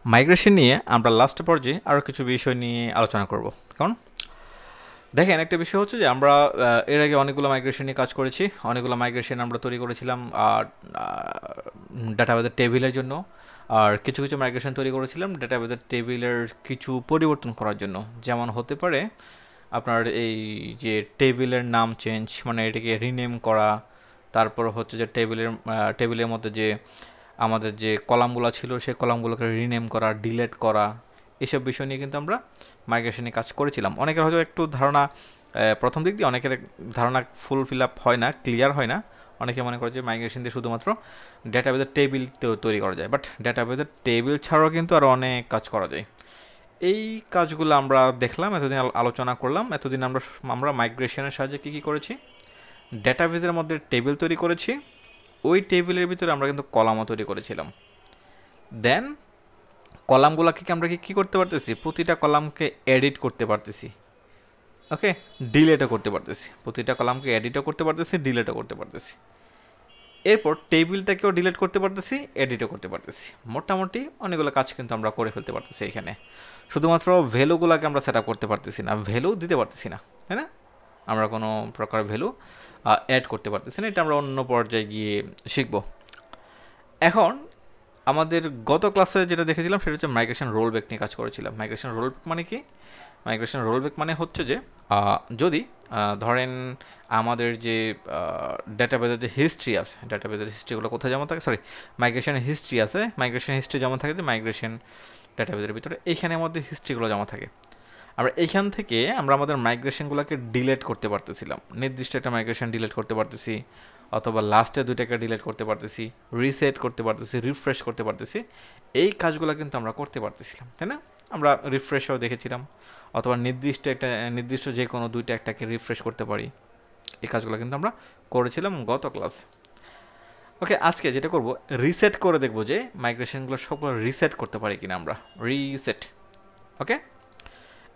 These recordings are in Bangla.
মাইগ্রেশন নিয়ে আমরা লাস্ট পর্যায়ে আরও কিছু বিষয় নিয়ে আলোচনা করব। কারণ দেখেন একটা বিষয় হচ্ছে যে আমরা এর আগে অনেকগুলো মাইগ্রেশন নিয়ে কাজ করেছি, অনেকগুলো মাইগ্রেশন আমরা তৈরি করেছিলাম ডাটাবেজের টেবিলের জন্য, আর কিছু কিছু মাইগ্রেশন তৈরি করেছিলাম ডাটাবেজের টেবিলের কিছু পরিবর্তন করার জন্য। যেমন হতে পারে আপনার এই যে টেবিলের নাম চেঞ্জ, মানে এটাকে রিনেম করা, তারপর হচ্ছে যে টেবিলের মধ্যে যে আমাদের যে কলামগুলো ছিল সেই কলামগুলোকে রিনেম করা, ডিলেট করা, এসব বিষয় নিয়ে কিন্তু আমরা মাইগ্রেশনে কাজ করেছিলাম। অনেকের হয়তো একটু ধারণা প্রথম দিক দিয়ে অনেকের ধারণা ফুল ফিল আপ হয় না, ক্লিয়ার হয় না। অনেকে মনে করে যে মাইগ্রেশন দিয়ে শুধুমাত্র ডেটাবেজের টেবিল তৈরি করা যায়, বাট ডেটাবেজের টেবিল ছাড়াও কিন্তু আরও অনেক কাজ করা যায়। এই কাজগুলো আমরা দেখলাম, এতদিন আলোচনা করলাম। এতদিন আমরা আমরা মাইগ্রেশনের সাহায্যে কী কী করেছি, ডেটাবেজের মধ্যে টেবিল তৈরি করেছি, ওই টেবিলের ভিতরে আমরা কিন্তু কলামও তৈরি করেছিলাম। দেন কলামগুলোকে আমরা কী করতে পারতেছি, প্রতিটা কলামকে এডিট করতে পারতেছি, ওকে, ডিলেটও করতে পারতেছি, প্রতিটা কলামকে এডিটও করতে পারতেছি, ডিলেটও করতে পারতেছি। এরপর টেবিলটাকেও ডিলিট করতে পারতেছি, এডিটও করতে পারতেছি। মোটামুটি অনেকগুলো কাজ কিন্তু আমরা করে ফেলতে পারতেছি এখানে। শুধুমাত্র ভ্যালুগুলোকে আমরা সেট আপ করতে পারতেছি না, ভ্যালু দিতে পারতেছি না, তাই না? আমরা কোনো প্রকার ভ্যালু অ্যাড করতে পারতেছি না, এটা আমরা অন্য পর্যায়ে গিয়ে শিখব। এখন আমাদের গত ক্লাসে যেটা দেখেছিলাম সেটা হচ্ছে মাইগ্রেশন রোল ব্যাক নিয়ে কাজ করেছিলাম। মাইগ্রেশন রোল ব্যাক মানে কি? মাইগ্রেশন রোল ব্যাক মানে হচ্ছে যে যদি ধরেন আমাদের যে ডেটাবেজের যে হিস্ট্রি আছে, ডেটাবেজের হিস্ট্রিগুলো কোথায় জমা থাকে, সরি, মাইগ্রেশনের হিস্ট্রি আছে, মাইগ্রেশন হিস্ট্রি জমা থাকে যে মাইগ্রেশন ডেটাবেজের ভিতরে, এইখানের মধ্যে হিস্ট্রিগুলো জমা থাকে। আমরা এইখান থেকে আমরা আমাদের মাইগ্রেশনগুলোকে ডিলেট করতে পারতেছিলাম, নির্দিষ্ট একটা মাইগ্রেশন ডিলেট করতে পারতেছি, অথবা লাস্টে দুইটাকে ডিলেট করতে পারতেছি, রিসেট করতে পারতেছি, রিফ্রেশ করতে পারতেছি। এই কাজগুলো কিন্তু আমরা করতে পারতেছিলাম, তাই না? আমরা রিফ্রেশও দেখেছিলাম, অথবা নির্দিষ্ট যে কোনো দুইটা একটাকে রিফ্রেশ করতে পারি। এই কাজগুলো কিন্তু আমরা করেছিলাম গত ক্লাস। ওকে, আজকে যেটা করব, রিসেট করে দেখব যে মাইগ্রেশনগুলো সবগুলো রিসেট করতে পারি কিনা আমরা। রিসেট, ওকে।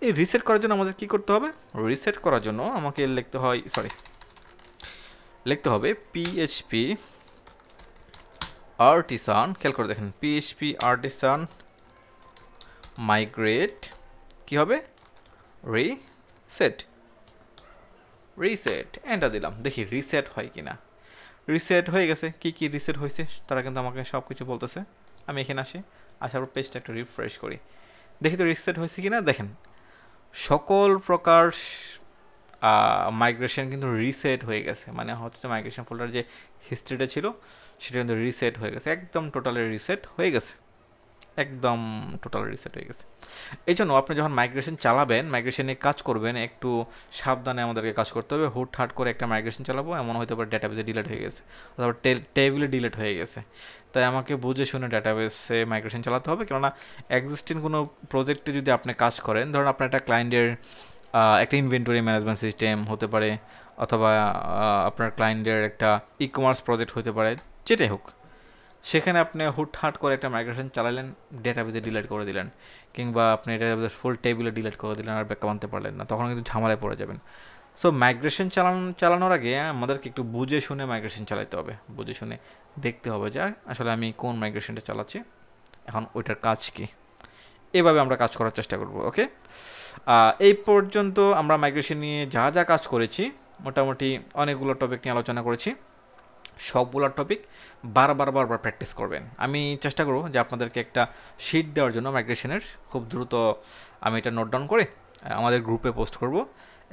এই রিসেট করার জন্য আমাদের কি করতে হবে? রিসেট করার জন্য আমাকে লিখতে হবে পিএইচপি আর্টিসান। খেয়াল করে দেখেন, পিএইচপি আর্টিসান মাইগ্রেট কি হবে, রিসেট। রিসেট এন্টার দিলাম, দেখি রিসেট হয় কিনা। রিসেট হয়ে গেছে। কি কি রিসেট হয়েছে তারা কিন্তু আমাকে সব কিছু বলতেছে। আমি এখানে আসি, আসার পর পেজটা একটু রিফ্রেশ করি, দেখি তো রিসেট হয়েছে কিনা। দেখেন সকল প্রকার মাইগ্রেশন কিন্তু রিসেট হয়ে গেছে, মানে হচ্ছে মাইগ্রেশন ফোল্ডার যে হিস্ট্রিটা ছিল সেটা কিন্তু রিসেট হয়ে গেছে, একদম টোটালি রিসেট হয়ে গেছে, একদম টোটাল রিসেট হয়ে গেছে। এই জন্য আপনি যখন মাইগ্রেশন চালাবেন, মাইগ্রেশনে কাজ করবেন, একটু সাবধানে আমাদেরকে কাজ করতে হবে। হুটহাট করে একটা মাইগ্রেশন চালাবো, এমন হয়তো পারে ডেটাবেসে ডিলেট হয়ে গেছে, অথবা টেবিলে ডিলেট হয়ে গেছে। তাই আমাকে বুঝে শুনে ডেটাবেসে মাইগ্রেশন চালাতে হবে, কেননা এক্সিস্টিং কোনো প্রজেক্টে যদি আপনি কাজ করেন, ধরুন আপনার একটা ক্লায়েন্টের একটা ইনভেন্টরি ম্যানেজমেন্ট সিস্টেম হতে পারে, অথবা আপনার ক্লায়েন্টের একটা ই কমার্স প্রজেক্ট হতে পারে, যেটাই হোক, সেখানে আপনি হুটহাট করে একটা মাইগ্রেশন চালালেন, ডেটাবেসে ডিলিট করে দিলেন, কিংবা আপনি ডেটাবেসের ফুল টেবিলে ডিলিট করে দিলেন, আর ব্যাকআপ আনতে পারলেন না, তখন কিন্তু ঝামেলায় পড়ে যাবেন। সো মাইগ্রেশন চালানোর আগে আমাদেরকে একটু বুঝে শুনে মাইগ্রেশন চালাতে হবে, বুঝে শুনে দেখতে হবে যে আসলে আমি কোন মাইগ্রেশনটা চালাচ্ছি, এখন ওইটার কাজ কী। এভাবে আমরা কাজ করার চেষ্টা করব, ওকে। এই পর্যন্ত আমরা মাইগ্রেশন নিয়ে যা যা কাজ করেছি, মোটামুটি অনেকগুলো টপিক নিয়ে আলোচনা করেছি। সবগুলো টপিক বারবার প্র্যাকটিস করবেন। আমি চেষ্টা করব যে আপনাদেরকে একটা শিট দেওয়ার জন্য মাইগ্রেশনের, খুব দ্রুত আমি এটা নোট ডাউন করে আমাদের গ্রুপে পোস্ট করব।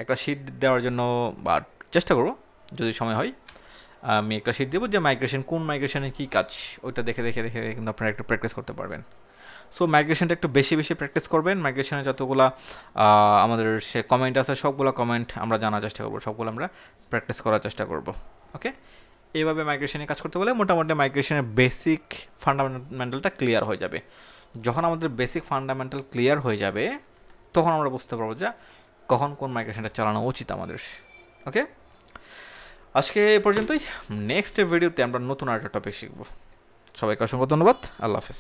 একটা শিট দেওয়ার জন্য বা চেষ্টা করব, যদি সময় হয় আমি একটা শিট দেবো যে মাইগ্রেশন, কোন মাইগ্রেশনে কী কাজ, ওইটা দেখে দেখে দেখে কিন্তু আপনারা একটু প্র্যাকটিস করতে পারবেন। সো মাইগ্রেশনটা একটু বেশি বেশি প্র্যাকটিস করবেন। মাইগ্রেশনে যতগুলো আমাদের সে কমেন্ট আছে, সবগুলো কমেন্ট আমরা জানার চেষ্টা করবো, সবগুলো আমরা প্র্যাকটিস করার চেষ্টা করব, ওকে। এইভাবে মাইগ্রেশনে কাজ করতে বলে মোটামুটি মাইগ্রেশনের বেসিক ফান্ডামেন্টালটা ক্লিয়ার হয়ে যাবে। যখন আমাদের বেসিক ফান্ডামেন্টাল ক্লিয়ার হয়ে যাবে, তখন আমরা বুঝতে পারবো যে কখন কোন মাইগ্রেশনটা চালানো উচিত আমাদের, ওকে। আজকে এ পর্যন্তই। নেক্সট ভিডিওতে আমরা নতুন আরেকটা টপিক শিখব। সবাইকে অসংখ্য ধন্যবাদ। আল্লাহ হাফেজ।